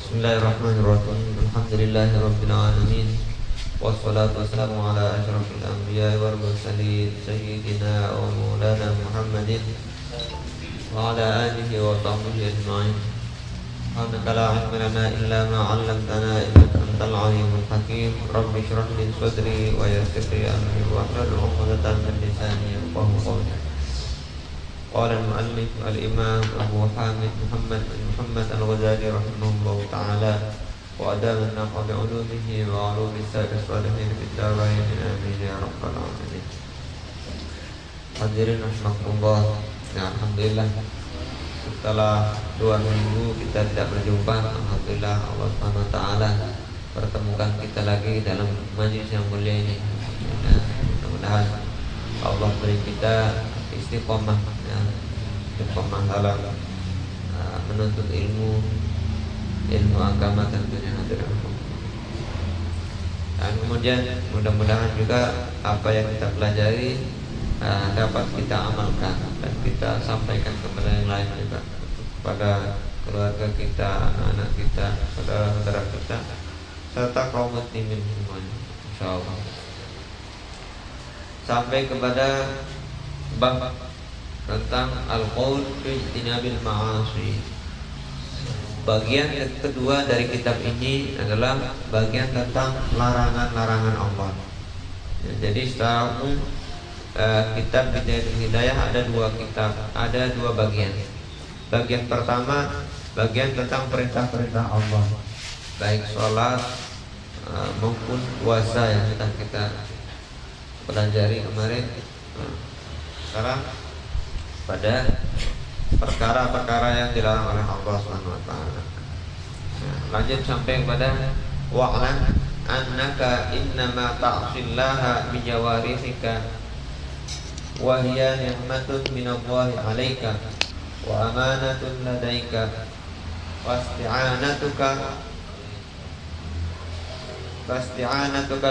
Bismillahirrahmanirrahim. Alhamdulillahirabbil alamin. Wassalatu wassalamu ala asyrafil anbiya'i wal mursalin sayyidina wa maulana Muhammadin wa ala alihi wa sahbihi ajma'in. Subhanaka la ilma lana illa ma 'allamtana innaka antal alimul hakim. Rabbi shrah li sadri wa yassir li amri wahlul 'uqdatam min lisani yafqahu qawli. Qala al-mu'allif al-imam Abu Hamid Muhammad al-Ghazali rahimahullah ta'ala wa adamana bi 'ulumihi wa 'ulumi as-salaf salihin fid darain amin ya rabbal alamin. Hadirin rahimakumullah. Ya, alhamdulillah setelah 2 minggu kita tidak berjumpa, alhamdulillah Allah Subhanahu wa taala pertemukan kita lagi dalam majlis yang mulia ini. Mudah-mudahan Allah beri kita istiqomah, ya, istiqomah dalam menuntut ilmu agama tentunya. Dan kemudian mudah-mudahan juga apa yang kita pelajari dapat kita amalkan dan kita sampaikan kepada yang lain juga, kepada keluarga kita, anak-anak kita, saudara-saudara kita, serta kaum muslimin semuanya, insyaallah. Sampai kepada bab tentang al-qaul fi ijtinabil ma'asi. Bagian kedua dari kitab ini adalah bagian tentang larangan-larangan Allah. Ya, jadi secara umum kitab Bidayatul Hidayah ada 2 kitab, ada 2 bagian. Bagian pertama bagian tentang perintah-perintah Allah, baik sholat maupun puasa yang kita pelajari kemarin. Sekarang pada perkara-perkara yang dilarang oleh Allah Subhanahu wa taala. Lanjut sampai kepada wa'lam annaka innama ta'sillaha bi jawarihika wa hiya ni'matun minallahi 'alaika wa amanatun ladaika fasti'anatuka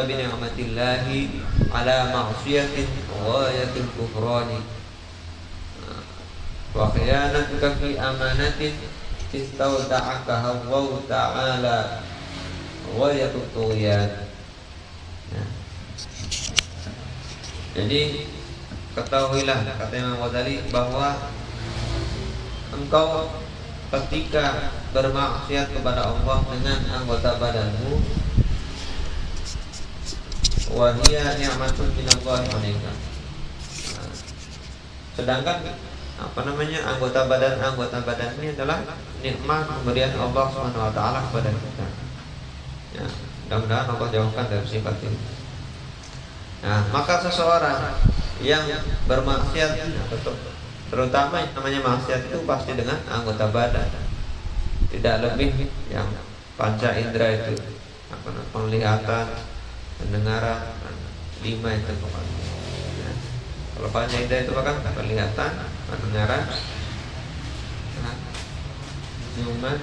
bi ni'matillahi ala ma'siyatin ghayatil kufrani wa khiyanatuka fi amanatin istawda'aka Allah ta'ala wa yatutuyan. Jadi ketahuilah, kata Imam Ghazali, bahwa engkau ketika bermaksiat kepada Allah dengan anggota badanmu, wa hiya ni'matun minallahi 'alaika, sedangkan anggota badan ini adalah nikmat pemberian Allah Subhanahu wa taala kepada kita. Ya, mudah-mudahan Allah jauhkan dari sifat ini. Nah, maka seseorang yang bermaksiat, terutama yang namanya maksiat itu pasti dengan anggota badan, tidak lebih yang panca indera itu, penglihatan, pendengaran, 5 itu pokoknya. Kalau panca indera itu kan penglihatan, pendengaran, ciuman,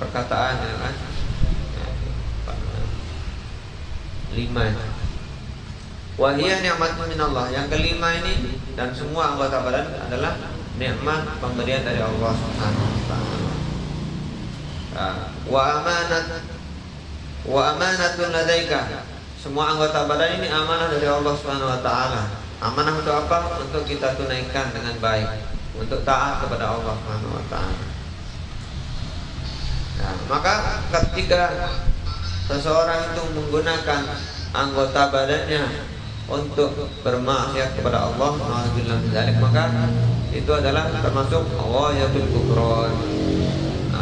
perkataan, ya kan? 5. Wahia ni'matun minallah. Yang kelima ini dan semua anggota badan adalah nikmat pemberian dari Allah Subhanahu wa taala. Wa amanatun ladaika. Semua anggota badan ini amanah dari Allah Subhanahu wa taala. Amanah untuk apa? Untuk kita tunaikan dengan baik, untuk taat kepada Allah Subhanahu wa taala. Nah, maka ketika seseorang itu menggunakan anggota badannya untuk bermaksiat kepada Allah, maka itu adalah termasuk ghayatul kufran.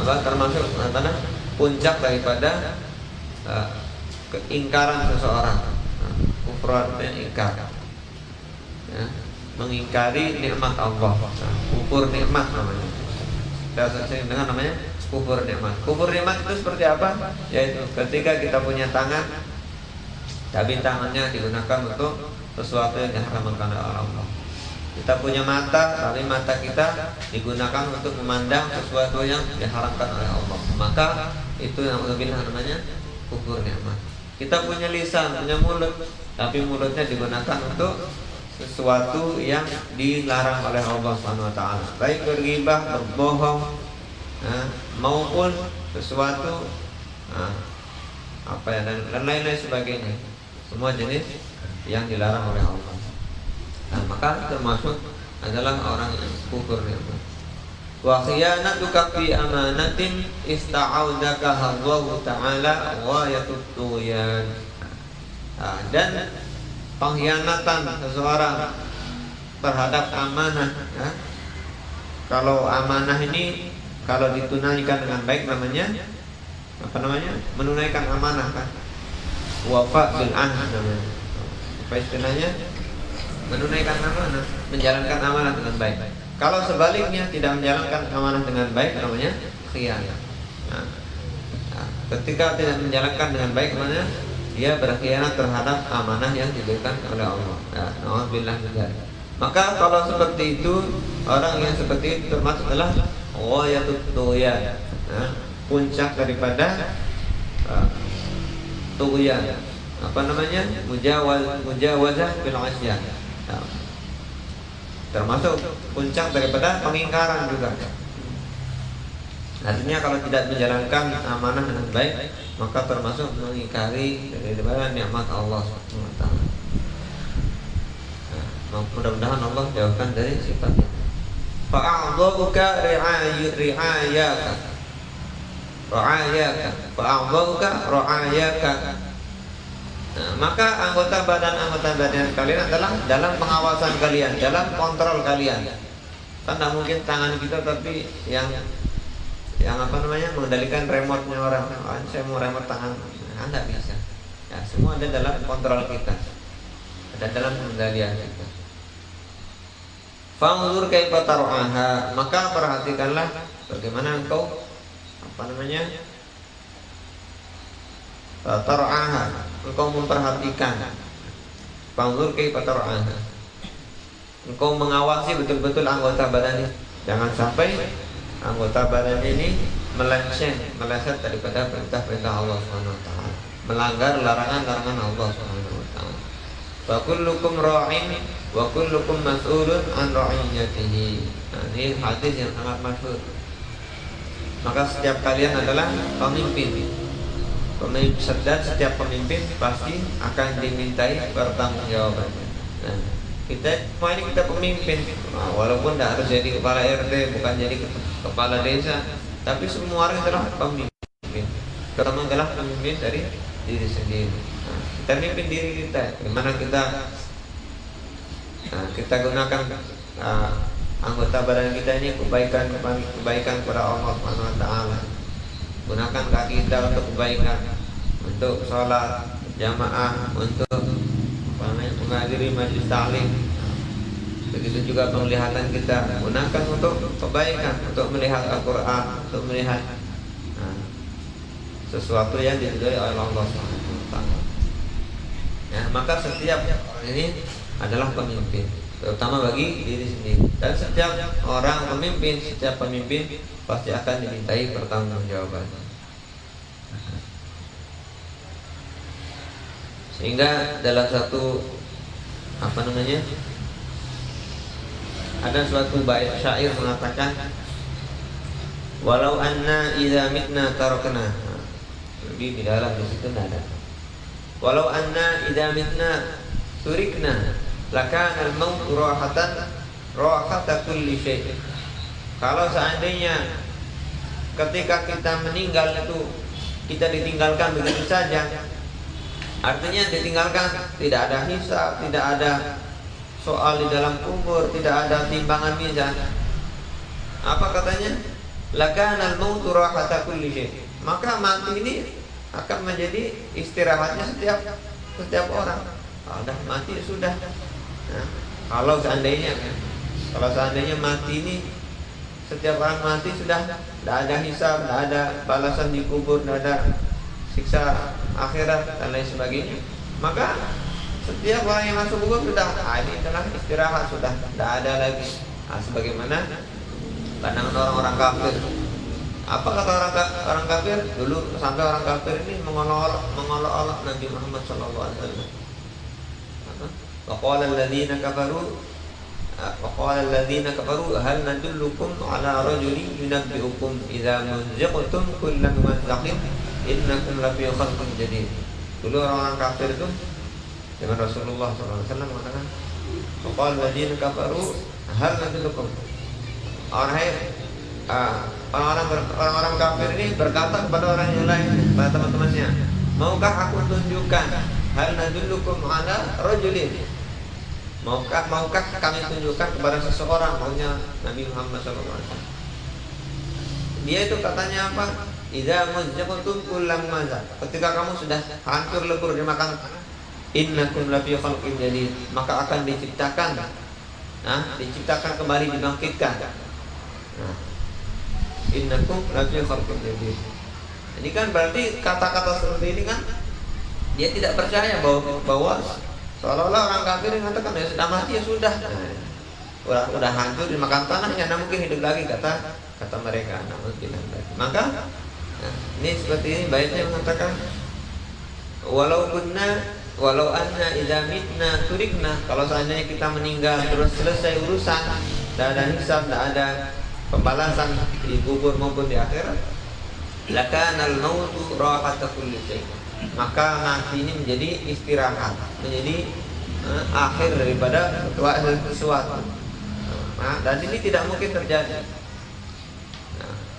Termasuk puncak daripada keingkaran seseorang. Kufran dan ingkar, ya, mengingkari nikmat Allah. Kufur nikmat namanya. Kita sering dengar namanya kufur nikmat. Kufur nikmat itu seperti apa? Yaitu ketika kita punya tangan, tapi tangannya digunakan untuk sesuatu yang diharamkan oleh Allah. Kita punya mata, tapi mata kita digunakan untuk memandang sesuatu yang diharamkan oleh Allah. Maka itu yang namanya kufur nikmat. Kita punya lisan, punya mulut, tapi mulutnya digunakan untuk sesuatu yang dilarang oleh Allah Subhanahu wa taala. Baik berghibah, berbohong, maupun sesuatu apa ya dan lain-lain sebagainya, semua jenis yang dilarang oleh Allah. Nah, maka termasuk adalah orang yang kufur nikmat. Wa khiyanatuka fi amanatin ista'audaka Allah Ta'ala wa yatutuyan. Dan pengkhianatan seseorang terhadap amanah, ya. Kalau amanah ini kalau ditunaikan dengan baik namanya apa namanya? Menunaikan amanah kan? Wafa bil ahd namanya. Apa istilahnya? Menunaikan amanah, menjalankan amanah dengan baik. Kalau sebaliknya tidak menjalankan amanah dengan baik namanya khianat. Nah, ketika tidak menjalankan dengan baik namanya dia berkhianat terhadap amanah yang diberikan oleh Allah. Nauzubillah min dzalik. Maka kalau seperti itu, orang yang seperti itu termasuk adalah ghayatut tughyan, puncak daripada tughyan. Apa namanya? Mujawazah bil 'asyan. Termasuk puncak daripada pengingkaran juga. Artinya kalau tidak menjalankan amanah dengan baik, maka termasuk mengingkari daripada nikmat Allah Subhanahu wa taala. Mudah-mudahan Allah jauhkan dari sifat itu. Fa'adhuka ri'ayaka. Fa'adhuka ra'ayaka. Maka anggota badan kalian adalah dalam pengawasan kalian, dalam kontrol kalian. Kan tidak mungkin tangan kita tapi yang apa namanya mengendalikan remote-nya orang. Saya mau remote tangan, tidak bisa. Ya, semua ada dalam kontrol kita, ada dalam pengendalian kita. Fanzur kaifa tar'aha, maka perhatikanlah bagaimana engkau apa namanya tar'aha, engkau memperhatikan. Fanzur kaifa tar'aha, engkau mengawasi betul-betul anggota badan ini. Jangan sampai anggota badan ini meleset daripada perintah-perintah Allah Subhanahu wa taala, melanggar larangan-larangan Allah Subhanahu wa taala. Wa kullukum ra'in wa kullukum mas'ulun an ra'iyatihi. Nah, ini hadis yang sangat masyhur. Maka setiap kalian adalah pemimpin. Dan setiap pemimpin pasti akan dimintai pertanggungjawabannya. Nah, kita semua ini kita pemimpin. Nah, walaupun tidak harus jadi kepala RT, bukan jadi kepala desa, tapi semua orang adalah pemimpin. Terutama adalah pemimpin dari diri sendiri. Nah, kita mimpin diri kita. Bagaimana kita gunakan anggota badan kita ini kebaikan kepada Allah Subhanahu wa taala. Gunakan kaki kita untuk kebaikan, untuk sholat jamaah, untuk menghadiri majelis taklim. Begitu juga penglihatan kita gunakan untuk kebaikan, untuk melihat Al-Quran, untuk melihat sesuatu yang diridhoi oleh Allah Subhanahu wa taala. Ya, maka setiap orang ini adalah pemimpin, terutama bagi diri sendiri. Dan setiap orang pemimpin, setiap pemimpin pasti akan dimintai pertanggungjawaban. Sehingga dalam satu apa namanya, ada suatu bait syair mengatakan, walau anna idza mitna tarakna. Lebih di dalam di situ ada. Walau anna idza mitna turikna lakana al-maut rahata kulli syai'. Kalau seandainya ketika kita meninggal itu kita ditinggalkan begitu saja, artinya ditinggalkan tidak ada hisab, tidak ada soal di dalam kubur, tidak ada timbangan mizan. Apa katanya? Lakana al-maut rahata kulli syai'. Maka mati ini akan menjadi istirahatnya setiap orang. Sudah mati sudah. Nah, kalau seandainya mati ini, setiap orang mati sudah tidak ada hisab, tidak ada balasan di kubur, tidak ada siksa akhirat dan lain sebagainya, maka setiap orang yang masuk kubur sudah ini adalah istirahat, sudah tidak ada lagi. Sebagaimana pandangan orang-orang kafir. Apa kata orang kafir dulu? Sampai orang kafir ini mengolok-olok Nabi Muhammad SAW. Wa qala alladziina kafaru Waqala alladziina kafaru hal nadullukum ala rajulin yunabbi'ukum idza muzziqtum kulla mumazzaqin innakum lafi khalqin jadid. Dulu orang-orang kafir itu dengan Rasulullah SAW mengatakan, waqala alladziina kafaru hal nadullukum. Orang-orang kafir ini berkata kepada orang yang lain, pada teman-temannya, maukah aku tunjukkan hal nadullukum ala rajulin? Maukah kami tunjukkan kepada seseorang, maunya Nabi Muhammad SAW. Dia itu katanya apa? Idza muzziqtum kullam mazaq. Ketika kamu sudah hancur lebur dimakan, innakum lafi khalqin jadid, maka akan diciptakan. Diciptakan kembali, dibangkitkan. Innakum lafi khalqin jadid. Ini kan berarti kata-kata seperti ini kan dia tidak percaya bahwa seolah-olah orang kafir yang mengatakan ya sudah mati ya sudah, udah hancur dimakan tanahnya, nah mungkin hidup lagi kata mereka. Maka ini seperti ini baiknya mengatakan walau anna idza mitna turikna, kalau seandainya kita meninggal terus selesai urusan, tidak ada hisab, tidak ada pembalasan di kubur maupun di akhirat, lakanal mautu rahata kulli syai', maka mati ini menjadi istirahat, menjadi akhir daripada sesuatu. Dan ini tidak mungkin terjadi.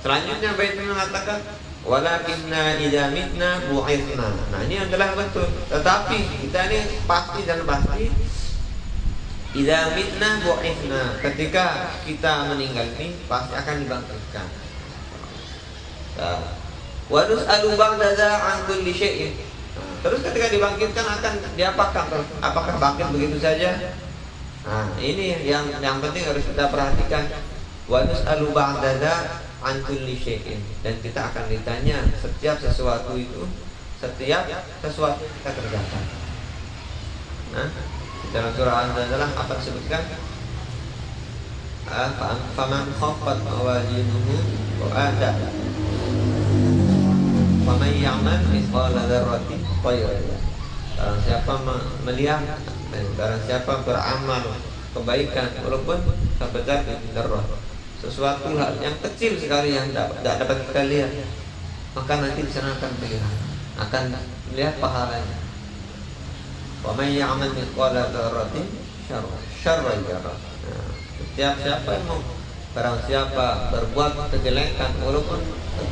Selanjutnya baitnya mengatakan walakinna idza mitna bu'ithna. Nah, ini adalah betul. Tetapi kita ini pasti dan pasti idza mitna bu'ithna. Ketika kita meninggal ini pasti akan dibangkitkan. Wa nus'alu ba'da an kulli syai'in. Terus ketika dibangkitkan akan diapakan? Apakah bangkit begitu saja? Nah, ini yang penting harus kita perhatikan. Wa nus'alu ba'da an kulli syai'in, dan kita akan ditanya setiap sesuatu kita kerjakan. Nah, dalam surah Al-Anzal apa disebutkan? Faman khaffat mawazinuhu wa ada faman ya'mal mithqala dzarratin khairan. Barang siapa melihat dan barang siapa beramal kebaikan walaupun sebesar dzarrah, sesuatu hal yang kecil sekali yang tidak dapat kita lihat, maka nanti di sana akan melihat pahalanya. Wa may ya'mal mithqala dzarratin syarran yarah. Siapa yang mau, barang siapa berbuat kejelekan walaupun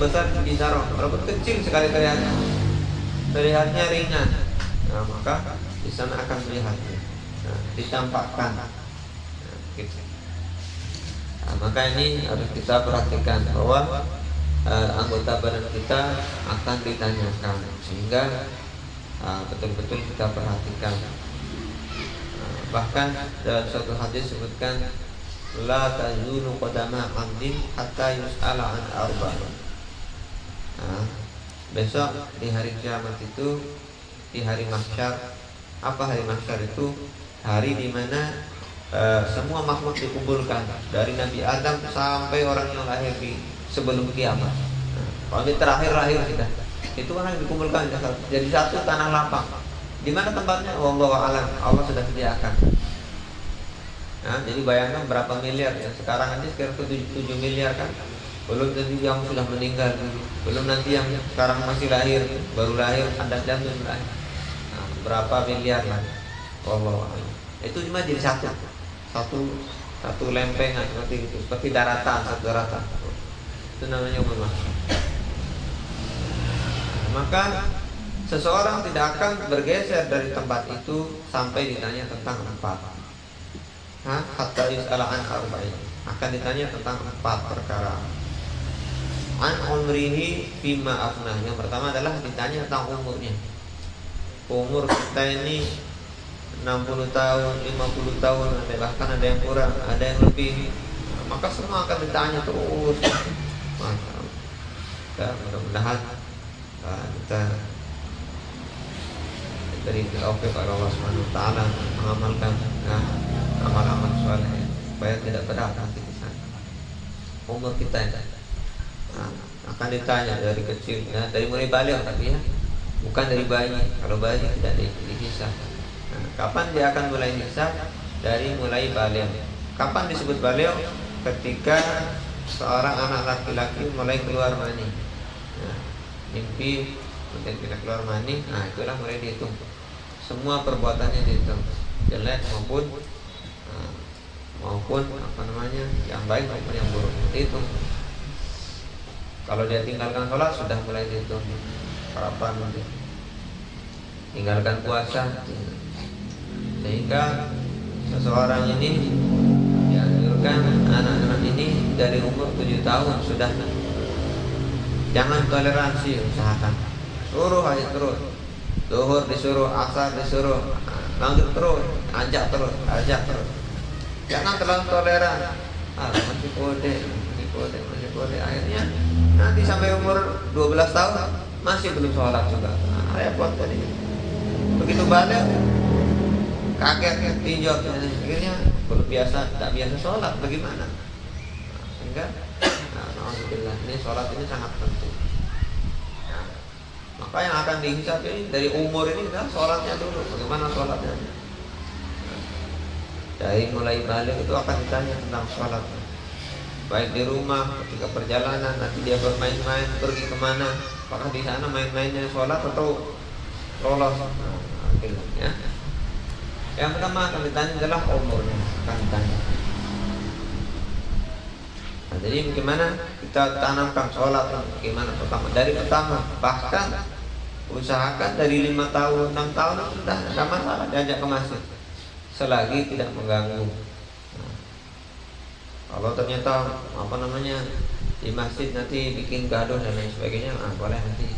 besar di zarah, walaupun kecil sekali terlihatnya ringan, nah, maka di sana akan melihatnya, ditampakkan. Maka ini harus kita perhatikan bahwa anggota badan kita akan ditanyakan, sehingga betul-betul kita perhatikan. Bahkan dalam suatu hadis disebutkan la tazulu qadama 'abdin hatta yus'ala an arba'in. Besok di hari kiamat itu, di hari mahsyar. Apa hari mahsyar itu? Hari di mana semua makhluk dikumpulkan dari Nabi Adam sampai orang yang lahir di sebelum kiamat. Kalau di terakhir sudah, itu orang yang dikumpulkan jadi satu tanah lapang. Di mana tempatnya? Wallahu a'lam. Allah sudah sediakan. Nah, jadi bayangkan berapa miliar ya. Sekarang aja sekitar 7 miliar kan. Belum nanti yang sudah meninggal, belum nanti yang sekarang masih lahir, baru lahir, ada jantung lahir. Nah, berapa miliar lagi? Wallahu a'lam. Itu cuma jadi satu lempengan seperti itu, seperti satu daratan. Itu namanya umum. Maka seseorang tidak akan bergeser dari tempat itu sampai ditanya tentang empat. Hatta yus'ala an arba'in, akan ditanya tentang 4 perkara. An umrihi fima afnah. Yang pertama adalah ditanya tentang umurnya. Umur kita ini 60 tahun, 50 tahun, bahkan ada yang kurang, ada yang lebih. Maka semua akan ditanya terus. Masya Allah. Mudah-mudahan kita dari taufik Allah Subhanahu wa taala mengamalkan amal-amal saleh supaya tidak berat nanti di sana. Umur kita akan ditanya dari kecil, dari mulai balik tapi ya, bukan dari bayi. Kalau bayi tidak dihisab. Kapan dia akan mulai hisab? Dari mulai balik. Kapan disebut balik? Ketika seorang anak laki-laki mulai keluar mani. Nah, mimpi kemudian tidak keluar mani, nah itulah mulai dihitung. Semua perbuatannya dihitung, jelek maupun apa namanya, yang baik maupun yang buruk dihitung. Kalau dia tinggalkan sholat sudah mulai dihitung harapan nanti. Tinggalkan puasa, sehingga seseorang ini dianjurkan anak-anak ini dari umur 7 tahun sudah jangan toleransi, usahakan suruh aja terus. Zuhur disuruh, asar disuruh, maghrib terus, ajak terus. Jangan terlalu toleran. Masih kode. Akhirnya nanti sampai umur 12 tahun masih belum sholat juga. Repot tadi. Begitu balik kaget tinjau, akhirnya belum biasa, tidak biasa sholat. Bagaimana? Sehingga, alhamdulillah, ini sholat ini sangat penting. Maka yang akan dihisab ini dari umur ini kan sholatnya dulu. Bagaimana sholatnya? Dari mulai balik itu akan ditanya tentang sholat. Baik di rumah, ketika perjalanan, nanti dia bermain-main, pergi kemana, apakah di sana main-mainnya sholat atau lolos? Ya. Yang pertama akan ditanya adalah umurnya, akan ditanya. Nah, jadi bagaimana kita tanamkan sholat? Bagaimana pertama? Bahkan usahakan dari 5 tahun, 6 tahun sudah tidak masalah diajak ke masjid, selagi tidak mengganggu. Nah, kalau ternyata di masjid nanti bikin gaduh dan lain sebagainya, boleh nanti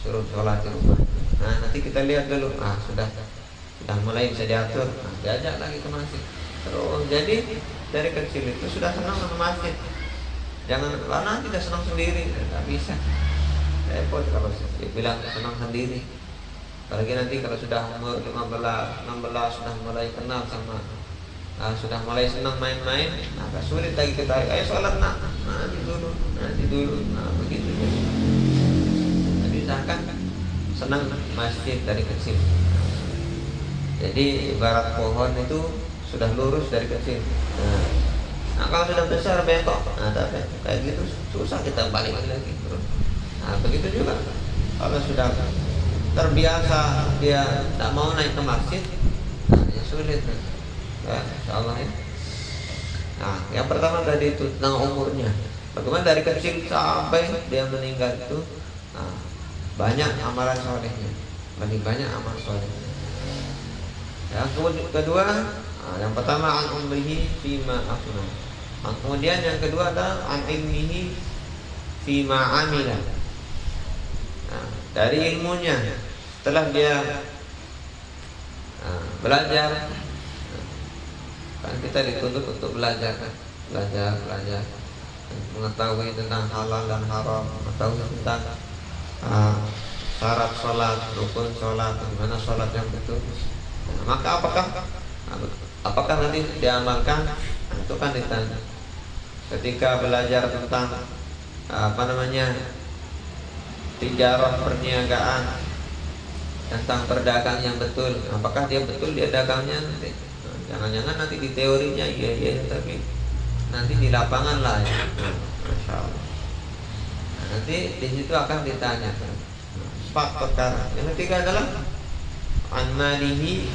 suruh sholat di rumah. Nah, nanti kita lihat dulu, sudah mulai bisa diatur, diajak lagi ke masjid. Terus jadi dari kecil itu sudah senang sama masjid. Jangan karena tidak senang sendiri, nggak bisa. Repot kalau bilang senang sendiri. Apalagi nanti kalau sudah umur 15, 16 sudah mulai kenal sama, sudah mulai senang main-main, agak sulit lagi kita. Ayo sholat nanti dulu, begitu. Jadi usahakan senang masjid dari kecil. Jadi ibarat pohon itu sudah lurus dari kecil. Nah, kalau sudah besar bengkok, kayak gitu susah kita balik lagi terus. Nah, begitu juga kalau sudah terbiasa dia tak mau naik ke masjid, ya sulit. Insyaallah ya. Nah, yang pertama tadi itu tentang umurnya. Bagaimana dari kecil sampai dia meninggal itu, banyak amalan solehnya, lebih banyak amal solehnya. Yang kedua, yang pertama an umrihi fima afna. Kemudian yang kedua adalah an ilmihi fima amila. Dari ilmunya setelah dia belajar, kan kita dituntut untuk belajar mengetahui tentang halal dan haram, mengetahui tentang syarat sholat, rukun sholat, bagaimana sholat yang betul. Maka apakah nanti diamalkan? Itu kan ditanya. Ketika belajar tentang tijarah, perniagaan, tentang perdagang yang betul, apakah dia betul dia dagangnya nanti? Jangan-jangan nanti di teorinya iya, tapi nanti di lapangan lah ya. Masya Allah. Nanti di situ akan ditanya 4 perkara. Yang ketiga adalah an malihi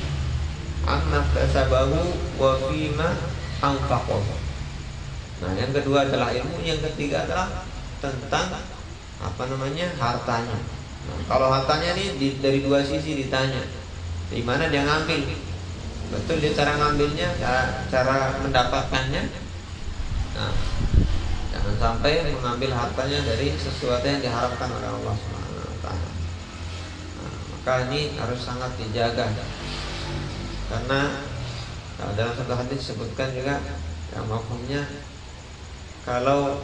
amma kasabahu wa fima anfaqahu. Nah, yang kedua adalah ilmu, yang ketiga adalah tentang hartanya. Nah, kalau hartanya ini dari 2 sisi ditanya. Di mana dia ngambil? Betul dia cara ngambilnya, cara mendapatkannya. Nah, jangan sampai mengambil hartanya dari sesuatu yang diharapkan oleh Allah Subhanahu wa taala. Maka ini harus sangat dijaga. Karena dalam satu hadis disebutkan juga yang mafhumnya, kalau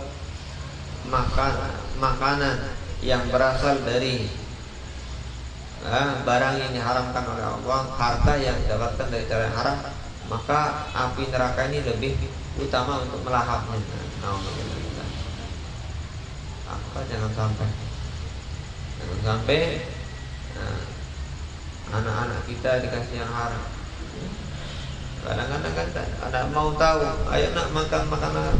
makanan yang berasal dari barang yang diharamkan oleh Allah, harta yang didapatkan dari cara yang haram, maka api neraka ini lebih utama untuk melahapnya. Jangan sampai anak-anak kita dikasih yang haram. Kadang-kadang kan ada mau tahu, ayo nak makan makanan,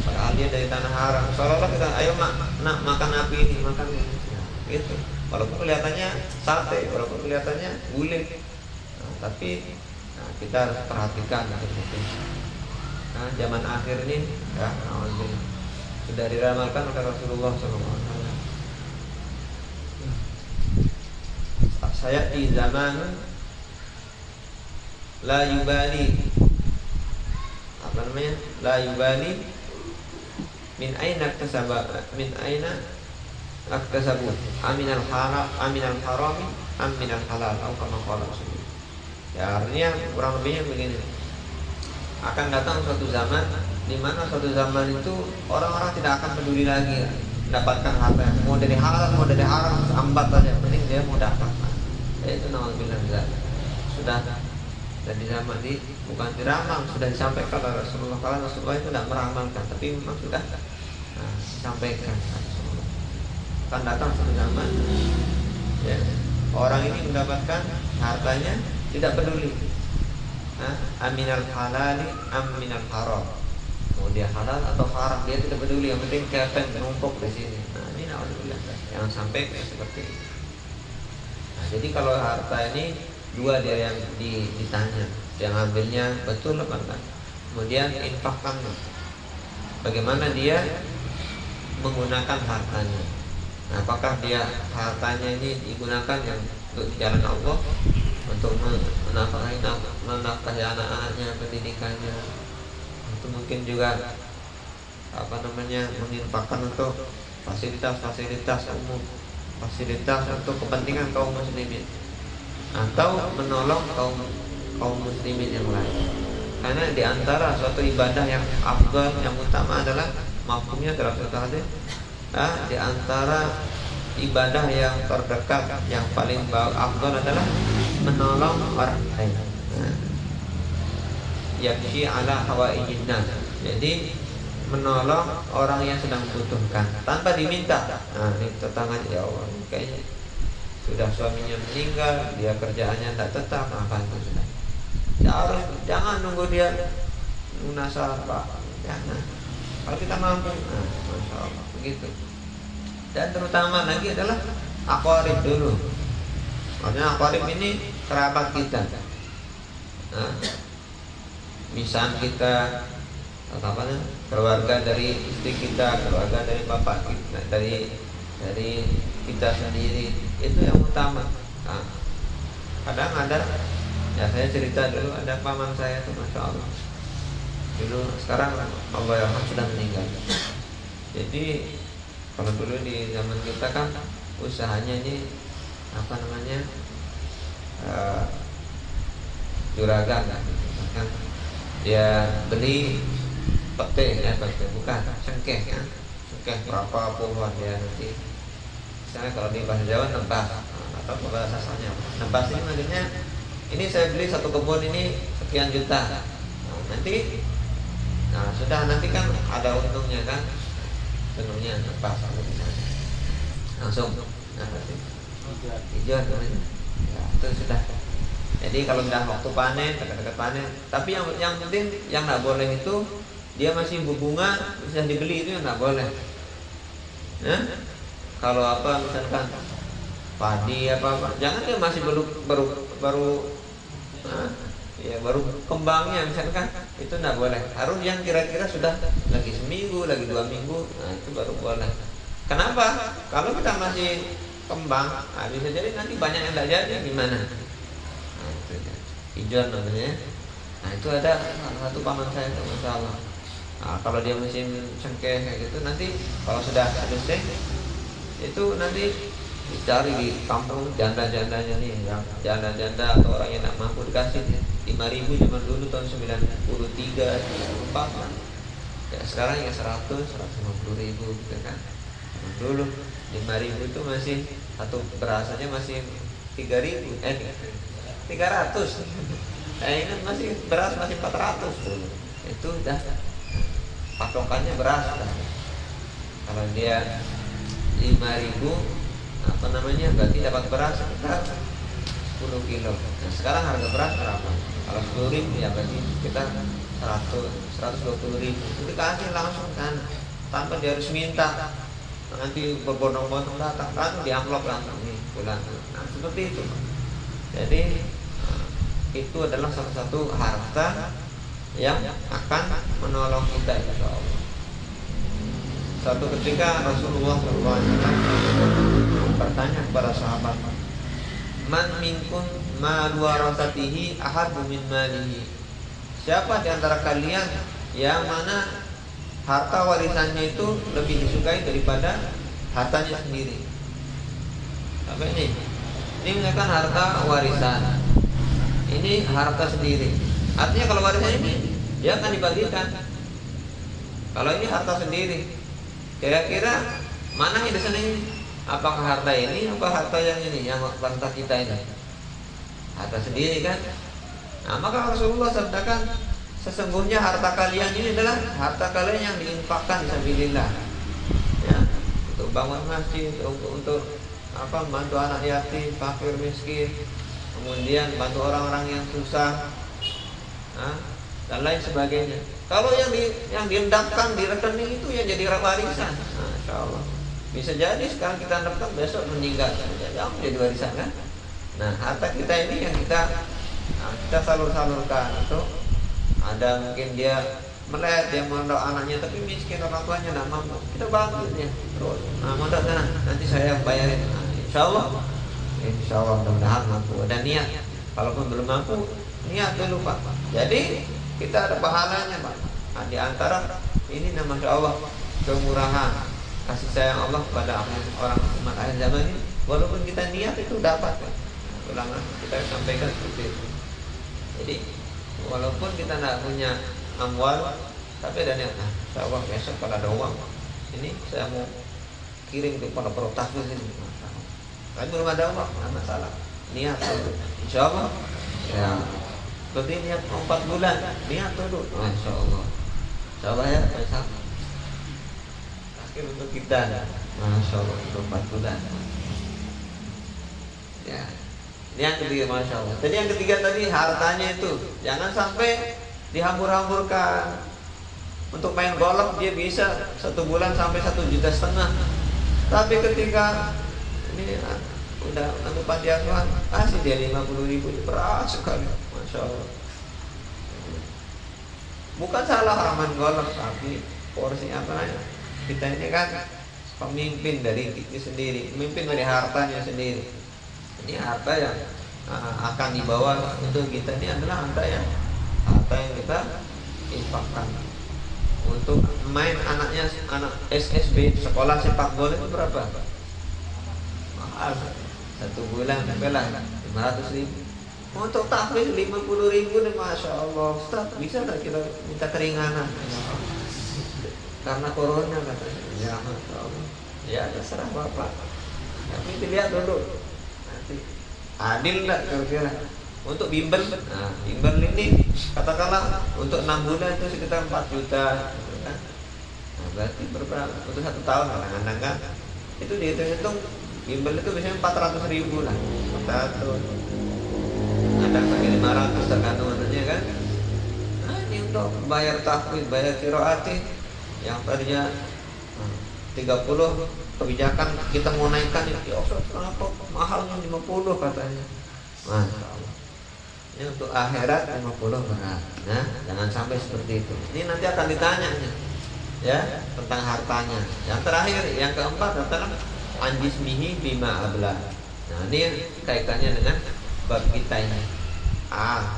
padahal dia dari tanah haram. Seolah-olah kita, ayo nak makan api ini, makan ini, gitu. Walaupun kelihatannya sate, walaupun kelihatannya gulai, tapi kita harus perhatikan gitu. Zaman akhir ini, ya, sudah diramalkan oleh Rasulullah SAW. Saya di zaman la yubali, apa namanya, la yubali min aina kasaba, min aina aktasabu, aminal haram, aminal harami, aminal halal, atau kama qala Rasul. Ya, artinya kurang lebihnya begini. Akan datang suatu zaman di mana suatu zaman itu orang-orang tidak akan peduli lagi mendapatkan harta, mau dari halal mau dari haram, ambat saja, penting dia mau dapat. Itu naudzubillah sudah dan zaman ini bukan diramal, sudah disampaikan oleh Rasulullah. Kalau Rasulullah itu tidak meramalkan, tapi memang sudah disampaikan. Akan datang suatu zaman, ya, orang ini mendapatkan hartanya tidak peduli, aminal halali, aminal haram, mau dia halal atau haram dia tidak peduli, yang penting kelihatan menumpuk di sini. Ini naudzubillah, jangan sampai seperti ini. Jadi kalau harta ini dua dia yang ditanya, yang ambilnya betul apa enggak, kemudian infakkan, bagaimana dia menggunakan hartanya. Nah, apakah dia hartanya ini digunakan yang untuk jalan Allah, untuk menafkahi anak-anaknya, pendidikannya, itu mungkin juga menginfakkan untuk fasilitas-fasilitas umum, fasilitas untuk kepentingan kaum muslimin, atau menolong kaum muslimin yang lain. Karena di antara suatu ibadah yang afdal, yang utama adalah mafhumnya dalam suatu hadis, di antara ibadah yang terdekat, yang paling afdal adalah menolong orang lain. Yamshi ala hawaijin nas. Jadi menolong orang yang sedang membutuhkan tanpa diminta. Ini tetangganya, ya Allah, kayaknya sudah suaminya meninggal, dia kerjaannya tidak tetap, apa itu sudah. Jangan nunggu dia munasabah, jangan. Kalau kita mampu, masya Allah, begitu. Dan terutama lagi adalah aqarib dulu. Maksudnya aqarib ini kerabat kita. Misal kita keluarga dari istri kita, keluarga dari bapak kita, dari kita sendiri, itu yang utama. Kadang ada, ya saya cerita dulu, ada paman saya tuh, masya Allah, dulu, sekarang Allah Yarham sudah meninggal. Jadi kalau dulu di zaman kita kan usahanya ini juragan kan, dia beli pete, bukan cengkeh, cengkeh berapa pohon ya, nanti misalnya kalau di bahasa Jawa nebas, atau bahasa asalnya nebas ini maksudnya, ini saya beli satu kebun ini sekian juta, nanti sudah, nanti kan ada untungnya kan, untungnya nebas langsung hijau namanya, ya, itu sudah. Jadi kalau sudah waktu panen, dekat-dekat panen, tapi yang penting yang nggak boleh itu dia masih berbunga, bisa dibeli, itu yang nggak boleh. Kalau misalkan padi jangan dia masih baru kembangnya misalkan, itu nggak boleh. Harus yang kira-kira sudah lagi seminggu, lagi 2 minggu, itu baru boleh. Kenapa? Kalau kita masih kembang, bisa jadi nanti banyak yang tidak jadi, gimana? Hijau namanya. Itu ada salah satu paman saya itu, masya Allah. Kalau dia musim cengkeh kayak gitu, nanti kalau sudah selesai, itu nanti dicari di kampung janda-jandanya nih, yang janda-janda atau orang yang tak mampu, dikasih 5.000 zaman dulu tahun 93, 94. Ya sekarang ya 150.000 gitu kan. Dulu 5.000 itu masih satu berasanya masih 3.000, 300. Ini masih beras masih 400 dulu. Itu udah patokannya beras dah. Kalau dia 5.000 berarti dapat beras sekitar 10 kilo. Nah, sekarang harga beras berapa? Kalau 10.000 ya berarti kita 120.000 itu dikasih langsung kan, tanpa dia harus minta. Nanti berbondong-bondong datang langsung di amplop langsung nih bulan. Nah seperti itu. Jadi itu adalah salah satu harta yang akan menolong kita insya Allah. Suatu ketika Rasulullah SAW bertanya kepada sahabat, man minkum ma warasatihi ahabbu min malihi. Siapa di antara kalian yang mana harta warisannya itu lebih disukai daripada hartanya sendiri? Sampai ini mengenai harta warisan. Ini harta sendiri. Artinya kalau warisan ini dia akan dibagikan. Kalau ini harta sendiri, kira-kira mana yang di sana ini? Apakah harta ini, apa harta yang ini, yang harta kita ini? Harta sendiri kan? Nah maka Rasulullah sabdakan, sesungguhnya harta kalian ini adalah harta kalian yang diinfakkan fisabilillah. Ya, untuk bangun masjid, untuk apa, bantu anak yatim, fakir miskin, kemudian bantu orang-orang yang susah, dan lain sebagainya. Kalau yang diendapkan di rekening itu yang jadi warisan, Masya Allah. Bisa jadi sekarang kita endapkan, besok meninggal, jadi warisan kan? Nah harta kita ini yang kita salur-salurkan itu. Ada mungkin dia melihat dia mondok anaknya tapi miskin, orang tuanya tidak mampu, kita bantu dia terus. Mondok sana, nanti saya bayarin. Insya Allah mudah-mudahan mampu. Dan niat, kalaupun belum mampu, niat dulu Pak. Jadi kita ada pahalanya Pak. Nah, di antara ini Masya Allah kemurahan kasih sayang Allah kepada orang umat akhir zaman ini. Walaupun kita niat itu dapat Pak. Ulama kita sampaikan seperti itu. Jadi walaupun kita tidak punya amwal, tapi ada niat. Insya Allah besok kalau ada uang, ini saya mau kirim kepada para tahfiz ini. Tapi belum ada uang, tidak masalah. Niat dulu. Insya Allah. Ya. Seperti niat 4 bulan, niat dulu. Insya Allah. Insya Allah ya, besok. Akhir untuk kita. Masya Allah untuk 4 bulan. Ya. Ini yang ketiga, Masya Allah. Jadi yang ketiga tadi hartanya itu jangan sampai dihambur-hamburkan. Untuk main golf dia bisa 1 bulan sampai 1,5 juta. Tapi ketika ini udah nanti panti asuhan, kasih dia 50.000, berat sekali, Masya Allah. Bukan salah orang main golf, tapi porsi apa ya? Kita ini kan pemimpin dari diri sendiri, pemimpin dari hartanya sendiri. Ini harta yang akan dibawa untuk kita, ini adalah harta yang kita infakkan. Untuk main anak SSB, sekolah sepak bola itu berapa? Mahal. 1 bulan belah 500.000. Untuk tahfiz 50.000 nih, Masya Allah. Ustaz, bisa tak kita minta keringanan? Karena corona katanya. Ya Masya Allah. Ya terserah Bapak. Tapi dilihat dulu. Adil enggak kira-kira untuk bimbel? Nah, bimbel ini katakanlah untuk 6 bulan itu sekitar 4 juta, kan? Nah, berarti berapa untuk 1 tahun kadang-kadang kan? Itu dihitung-hitung bimbel itu biasanya 400.000 lah, 400. Ada sampai 500 tergantung anaknya kan? Nah, ini untuk bayar tahfiz, bayar qiraati yang tadinya 30. Kebijakan kita mau naikkan ya Ustaz, kenapa mahalnya 50 katanya. Masya Allah. Ini untuk akhirat 50 berat. Nah, jangan sampai seperti itu. Ini nanti akan ditanya ya tentang hartanya. Yang terakhir, yang keempat adalah anjismihi bima abla. Nah, ini kaitannya dengan bab kita ini.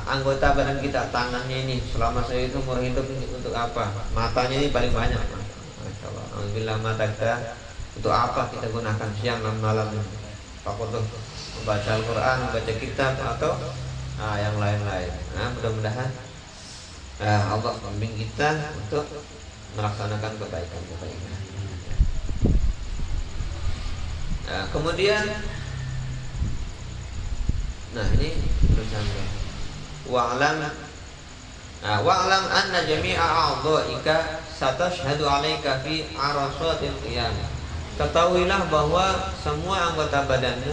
Anggota badan kita, tangannya ini selama saya itu umur hidup ini untuk apa? Matanya ini paling banyak. Masya Allah. Alhamdulillah mata kita untuk apa kita gunakan siang dan malam ini? Apakah membaca Al-Quran, membaca kitab, atau yang lain-lain. Nah, mudah-mudahan Allah membimbing kita untuk melaksanakan kebaikan-kebaikan. Nah, kemudian, nah ini belum sampai. Wa'lam anna jami'a a'dha'ika satashhadu 'alaika fi arasatil qiyamah. Ketahuilah bahwa semua anggota badanmu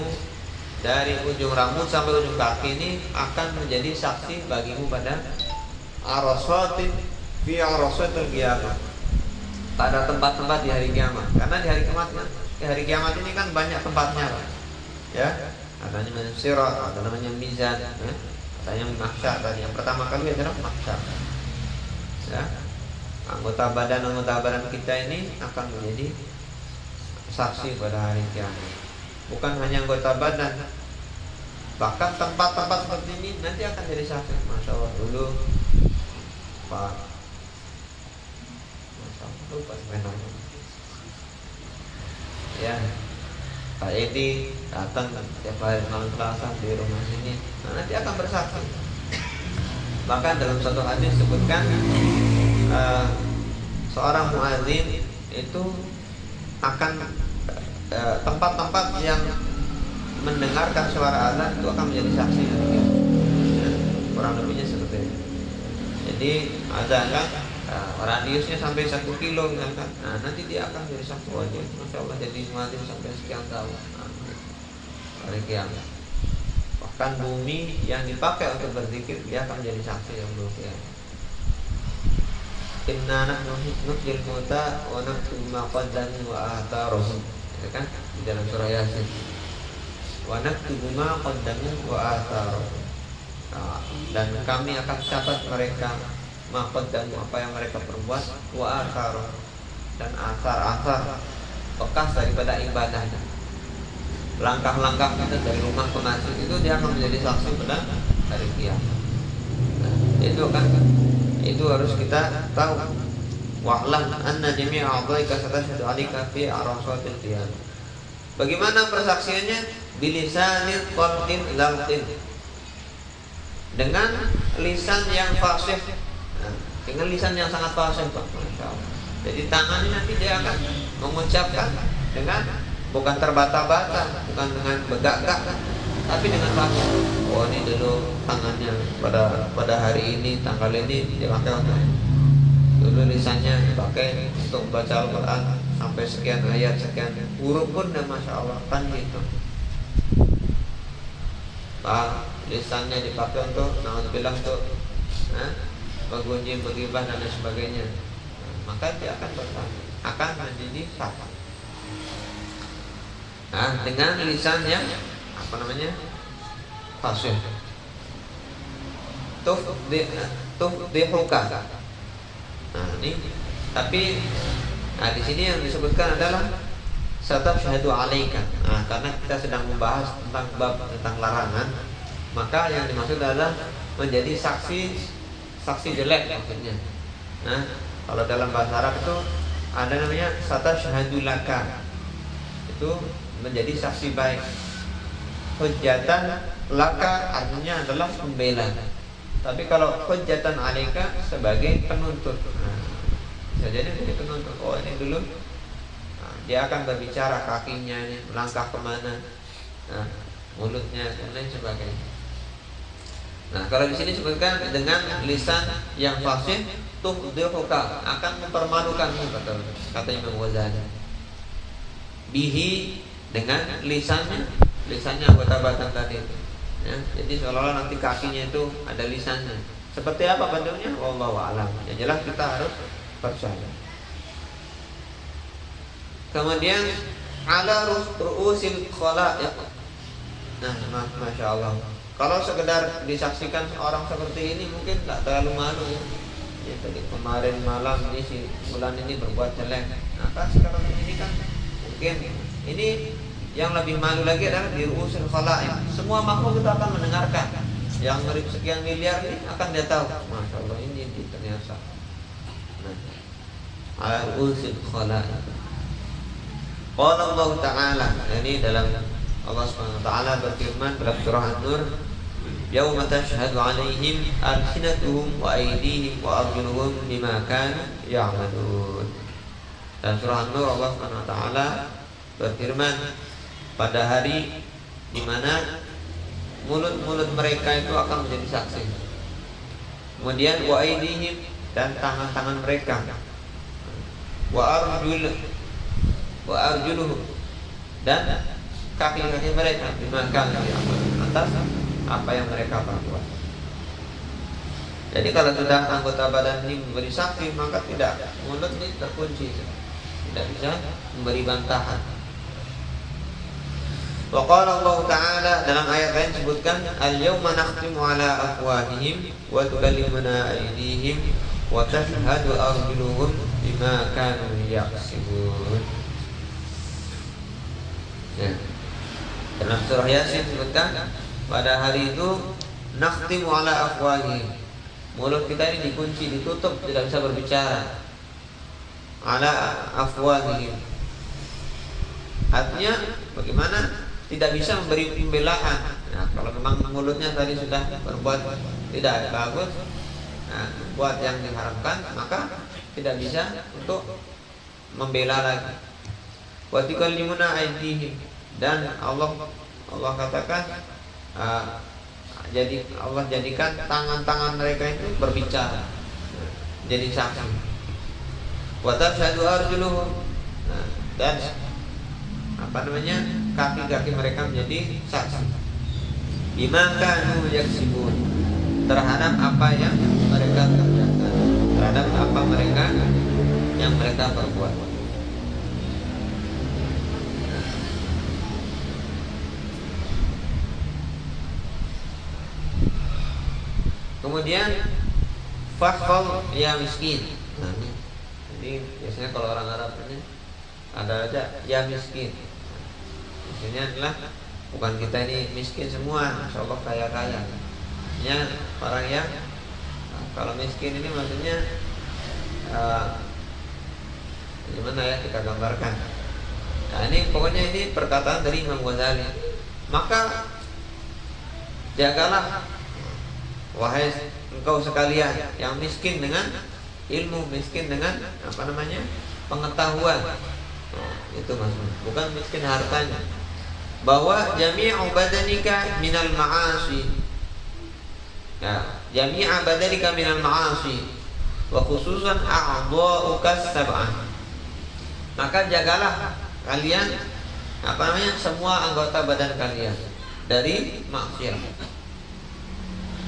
dari ujung rambut sampai ujung kaki ini akan menjadi saksi bagimu pada arasatin fi arasatil qiyamah, pada tempat-tempat di hari kiamat. Karena di hari kiamat ini kan banyak tempatnya, Pak. Ya, ada namanya sirat, ada namanya mizan, ya. Ada yang mahsyar tadi. Yang pertama kali adalah mahsyar. Ya. Anggota badan kita ini akan menjadi saksi pada hari kiamat. Bukan hanya anggota badan, bahkan tempat-tempat seperti ini nanti akan jadi saksi. Masya Allah, dulu Pak, Masya Allah, lupa sebenarnya. Ya, Pak Edi datang setiap hari malam Selasa di rumah sini. Nah, nanti akan bersaksi. Bahkan dalam satu hadis disebutkan seorang muadzin itu akan tempat-tempat yang mendengarkan suara azan itu akan menjadi saksi. Ya, kurang lebihnya seperti itu. Jadi azan kan radiusnya sampai 1 kilo kan. Nah, nanti dia akan menjadi saksi wajib. Masya Allah, jadi muadzin sampai sekian tahun. Hari kiamat. Bahkan bumi yang dipakai untuk berzikir dia akan menjadi saksi yang belum kiamat. Inna nahnu nuhyil mauta wa naktubu ma qaddamu wa atharuhum. Ya kan di dalam surah Yasin. Wa naktubu ma qaddamu wa atharuhum. Dan kami akan catat mereka ma qaddamu, apa yang mereka perbuat, wa atharuhum, dan asar-asar bekas daripada ibadahnya. Langkah-langkah kita dari rumah ke masjid itu dia akan menjadi saksi pada hari kiamat. Nah, itu harus kita tahu. Wa'lam anna jami'a a'dha'ika satashhadu 'alaika fi arasatil qiyamah. Bagaimana persaksiannya? Bilisanil qalbin lalqin, dengan lisan yang fasih. Nah, dengan lisan yang sangat fasih, Pak. Masyaallah. Jadi tangannya nanti dia akan mengucapkan dengan bukan terbata-bata, bukan dengan begak-gak, tapi dengan fasih. Oh, ini dulu tangannya pada hari ini, tanggal ini dipakai untuk, dulu lisannya dipakai untuk baca Al-Quran sampai sekian ayat, sekian huruf pun, dan Masya Allah kan gitu. Lisannya dipakai untuk na'udzubillah, untuk bergunjing, bergibah dan lain sebagainya. Maka dia akan menjadi saksi. Nah, dengan lisan yang fasih. Tufdihuka. Nah, ini tapi di sini yang disebutkan adalah satashhadu 'alaika. Nah, karena kita sedang membahas tentang bab tentang larangan, maka yang dimaksud adalah menjadi saksi jelek maksudnya. Nah, kalau dalam bahasa Arab itu ada namanya satashhadu laka. Itu menjadi saksi baik. Hujjatan laka artinya adalah pembela. Tapi kalau hujjatan 'alaika sebagai penuntut. Nah, bisa jadi menjadi penuntut. Oh, ini dulu dia akan berbicara, kakinya ini melangkah kemana, mulutnya dan lain sebagainya. Nah, kalau di sini disebutkan dengan lisan yang fasih, tufdihuka, akan mempermalukanmu, kata Imam Ghazali. Bihi, dengan lisannya anggota badan tadi. Ya, jadi seolah-olah nanti kakinya itu ada lisannya. Seperti apa bentuknya? Wallahu a'lam. Yang jelas kita harus percaya. Kemudian ala ru'usil khalaiq. Nah, Masya Allah. Kalau sekedar disaksikan orang seperti ini mungkin tak terlalu malu ya. Ya, tadi kemarin malam ini si bulan ini berbuat jelek. Nah, kan sekarang ini kan mungkin ini yang lebih malu lagi adalah di ru'usil khalaiq. Semua makhluk kita akan mendengarkan. Yang sekian miliar ini akan dia tahu. Masya Allah, ini ternyata. Nah, ala ru'usil khalaiq. Qala Allah Ta'ala, ini dalam Allah Subhanahu wa taala berfirman dalam surah An-Nur, "Yauma tashhadu 'alaihim alsinatuhum wa aydihim wa arjuluhum bima kanu ya'malun." Dan surah An-Nur Allah Subhanahu wa taala berfirman pada hari di mana mulut-mulut mereka itu akan menjadi saksi. Kemudian wa aydihim, dan tangan-tangan mereka. Wa arjuluhum, dan kaki-kaki mereka dimakan atas apa yang mereka perbuat. Jadi kalau sudah anggota badan ini memberi saksi, maka tidak, mulut ini terkunci, tidak bisa memberi bantahan. Wa qala Allah Ta'ala, dalam ayat lain sebutkan, al-yawma nakhtimu ala afwahihim wa tukallimuna aydihim wa tashhadu arjuluhum bima kanu yaksibun. Ya. Dalam surah Yasin sebutkan, pada hari itu nakhtimu ala afwahihim, mulut kita ini dikunci, ditutup, tidak bisa berbicara. Ala afwahihim, artinya bagaimana? Tidak bisa memberi pembelaan. Nah, kalau memang mulutnya tadi sudah berbuat tidak bagus, nah, buat yang diharamkan, maka tidak bisa untuk membela lagi. Wa tukallimuna aydihim, dan Allah katakan, jadi Allah jadikan tangan-tangan mereka itu berbicara, jadi saksi. Wa tashhadu arjuluhum, dan kaki-kaki mereka menjadi saksi. Bima kanu yaksibun, terhadap apa yang mereka kerjakan, terhadap apa yang mereka perbuat. Kemudian fakhol ya miskin. Nah, ini biasanya kalau orang Arab ini ada aja ya miskin. Maksudnya adalah bukan kita ini miskin semua, Masya Allah kaya-kaya. Maksudnya orang yang kalau miskin ini maksudnya gimana ya kita gambarkan. Nah ini pokoknya ini perkataan dari Imam Ghazali. Maka jagalah wahai engkau sekalian yang miskin dengan ilmu, miskin dengan pengetahuan. Itu maksudnya, bukan miskin hartanya. Bahwa jami'u badanika minal ma'asi, ya, jami'a badanika minal ma'asi wa khususan a'dha'uka sab'ah. Maka jagalah kalian semua anggota badan kalian dari maksiat.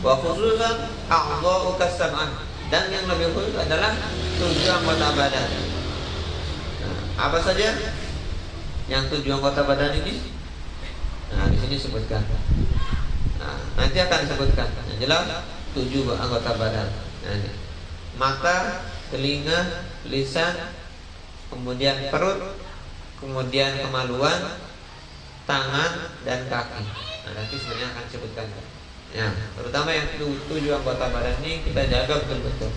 Wa khususan a'dha'uka sab'ah, dan yang lebih khusus adalah 7 anggota badan. Apa saja yang 7 anggota badan ini? Nah, di sini sebutkan. Nah, nanti akan disebutkan. Yang jelas 7 anggota badan. Nah, ini. Mata, telinga, lisan, kemudian perut, kemudian kemaluan, tangan dan kaki. Nah, nanti sebenarnya akan disebutkan. Ya, terutama yang 7 anggota badan ini kita jaga betul-betul.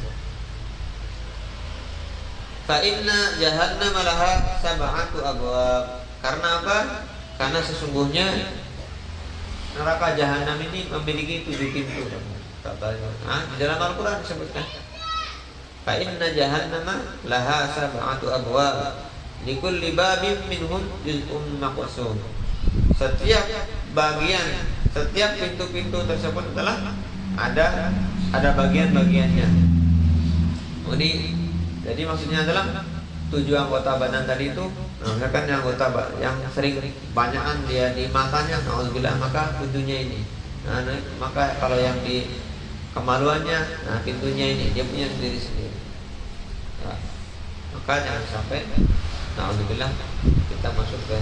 Fa inna jahannam laha sab'atu abwab. Karena apa? Karena sesungguhnya neraka jahanam ini memiliki 7 pintu. Di dalam Al-Quran disebutkan, fa inna jahannam laha sab'atu abwab likulli babin minhum juz'un maqsum. Setiap pintu-pintu tersebut adalah ada bagian-bagiannya. Jadi maksudnya adalah 7 anggota badan tadi itu. Misalkan yang sering banyakan dia di matanya, naudzubillah, maka pintunya ini. Maka kalau yang di kemaluannya, pintunya ini, dia punya sendiri-sendiri. Ya. Maka jangan sampai naudzubillah kita masuk ke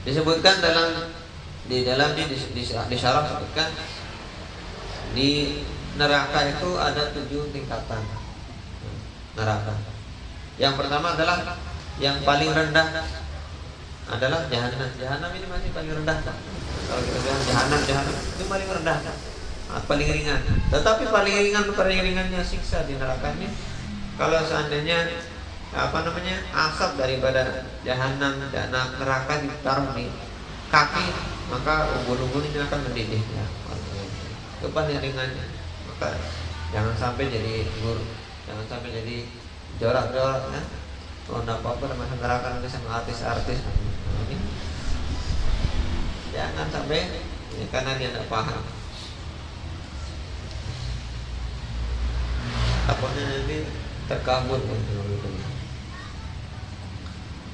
disebutkan di syarah sebutkan di neraka itu ada 7 tingkatan neraka. Yang pertama adalah yang paling rendah adalah jahanam. Jahanam ini masih paling rendah. Kalau kita bilang jahanam itu paling rendah, paling ringan. Tetapi paling ringannya siksa di neraka ini kalau seandainya asap daripada jahanam dan neraka ditaruh di kaki, maka ubun-ubun ini akan mendidih. Ya. Itu paling ringannya. Maka jangan sampai jadi jangan sampai jadi jorak-jorak, ya. Kalau tidak apa-apa sama neraka nanti sama artis-artis. Ini jangan sampai karena dia tidak paham. Takutnya nanti terkabur.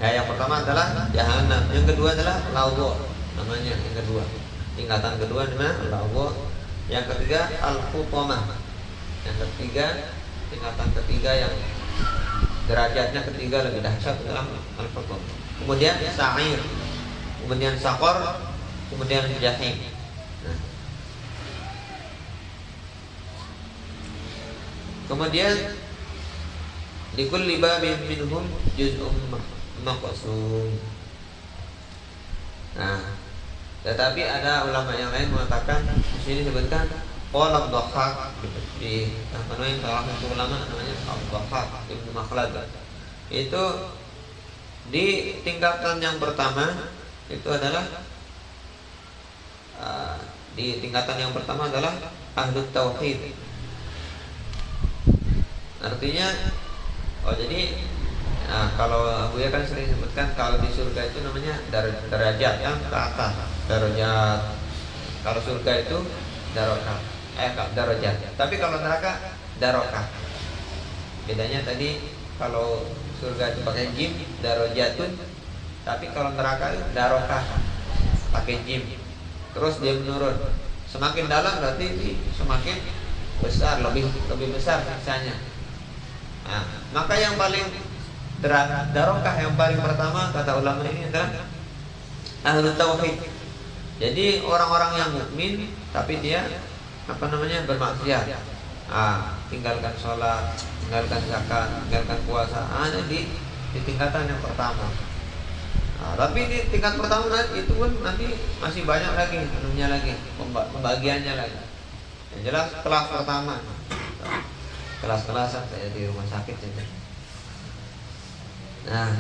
Ya, yang pertama adalah jahanam, yang kedua adalah lawa, namanya yang kedua. Tingkatan kedua namanya lawa, yang ketiga al-hutamah, yang ketiga tingkatan ketiga yang derajatnya ketiga lebih dahsyat adalah al-hutamah. Kemudian sa'ir, kemudian saqar, kemudian jahim. Nah. Kemudian likulli babin minhum juz'un maqsum. Nah, tetapi ada ulama yang lain mengatakan di sini disebutkan qala Dhahhak, di apa namanya salah satu ulama namanya Dhahhak Ibnu Makhlad. Itu di tingkatan yang pertama itu adalah di tingkatan yang pertama adalah ahlu tauhid. Artinya jadi kalau Buya kan sering sebutkan kalau di surga itu namanya derajat yang ke atas, derajat. Kalau surga itu darajat. Tapi kalau neraka darokah. Bedanya tadi kalau surga itu pakai jim darajatun, tapi kalau neraka itu darokah pakai jim. Terus dia menurun. Semakin dalam berarti semakin besar, lebih besar siksanya. Nah, maka yang paling darokah yang paling pertama kata ulama ini adalah ahlu tauhid. Jadi orang-orang yang mukmin tapi dia bermaksiat. Tinggalkan sholat, tinggalkan zakat, tinggalkan puasa. Ada di tingkatan yang pertama. Tapi di tingkat pertama itu pun nanti masih banyak lagi pembagiannya lagi. Yang jelas kelas pertama, kelas-kelasan kayak di rumah sakit saja. Nah,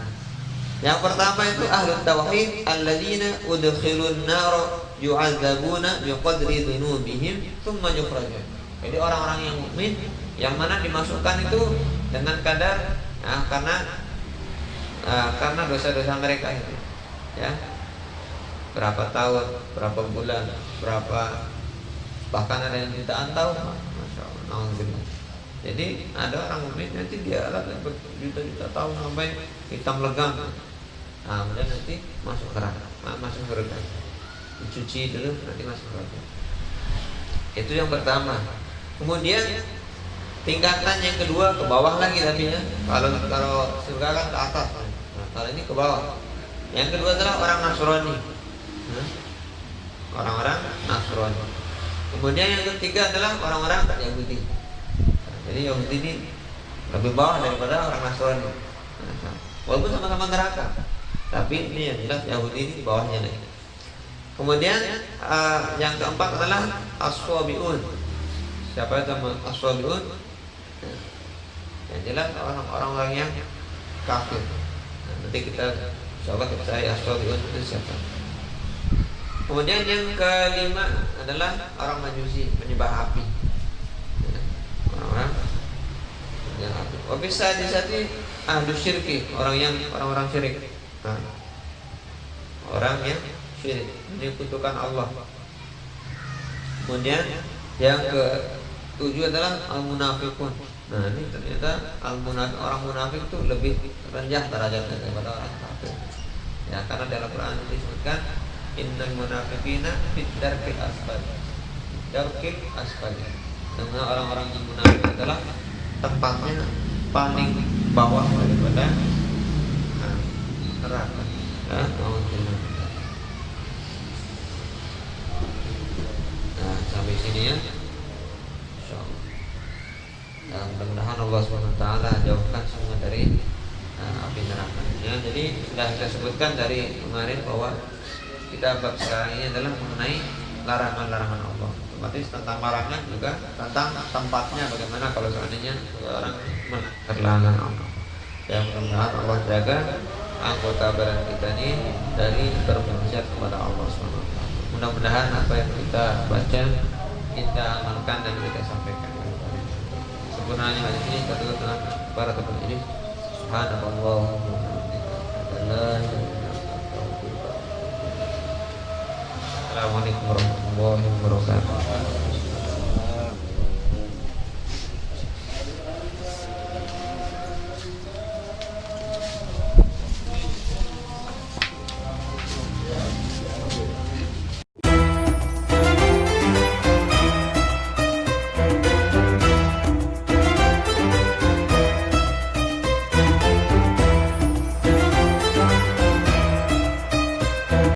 yang pertama itu ahlu tauhid alladzina udkhilun nar yu'adzabuna biqadri dzunubihim tsumma yukhrajun. Jadi orang-orang yang mukmin yang mana dimasukkan itu dengan kadar karena dosa-dosa mereka itu. Ya. Berapa tahun, berapa bulan, bahkan ada yang jutaan tahun. Masyaallah. Jadi ada orang mukmin nanti dia berjuta-juta tahun sampai hitam legam. Kemudian nanti masuk neraka, masuk surga. Dicuci dulu nanti masuk surga. Itu yang pertama. Kemudian tingkatan yang kedua ke bawah lagi tapi ya. Kalau surga kan ke atas. Nah, kalau ini ke bawah. Yang kedua adalah orang Nasrani. Orang-orang Nasrani. Kemudian yang ketiga adalah orang-orang Yahudi. Jadi Yahudi ini lebih bawah daripada orang Nasrani. Walaupun sama-sama neraka, tapi ini yang jelas Yahudi ini di bawahnya lagi. Kemudian yang keempat adalah as-sabiun. Siapa itu as-sabiun? Yang jelas orang-orang yang kafir. Nanti kita insyaallah kita cari as-sabiun itu siapa. Kemudian yang kelima adalah orang Majusi, penyembah api. Orang-orang yang api. Bisa disati ahlu syirki, orang-orang syirik. Orang yang syirik menyekutukan Allah. Kemudian yang ke-7 adalah al-munafiqun. Nah, ini ternyata orang munafik itu lebih rendah derajatnya daripada orang kafir. Ya, karena dalam Quran disebutkan innal munafiqina fid darkil asfal. Darkil asfal. Karena orang-orang yang munafik adalah tempatnya paling bawah daripada neraka. Nah, sampai sini ya. Insyaallah. Dan mudah-mudahan Allah SWT jauhkan semua dari api neraka. Ya, jadi sudah saya sebutkan dari kemarin bahwa kita bab sekarang ini adalah mengenai larangan-larangan Allah. Otomatis tentang larangan juga tentang tempatnya bagaimana kalau seandainya orang terlarangan Allah. Ya, mudah-mudahan Allah jaga anggota badan kita ini dari bermaksiat kepada Allah SWT. Mudah-mudahan apa yang kita baca kita amalkan dan kita sampaikan. Sempurnanya hadis ini kita tutup dengan para teman ini. Subhanallah. Assalamualaikum warahmatullahi wabarakatuh.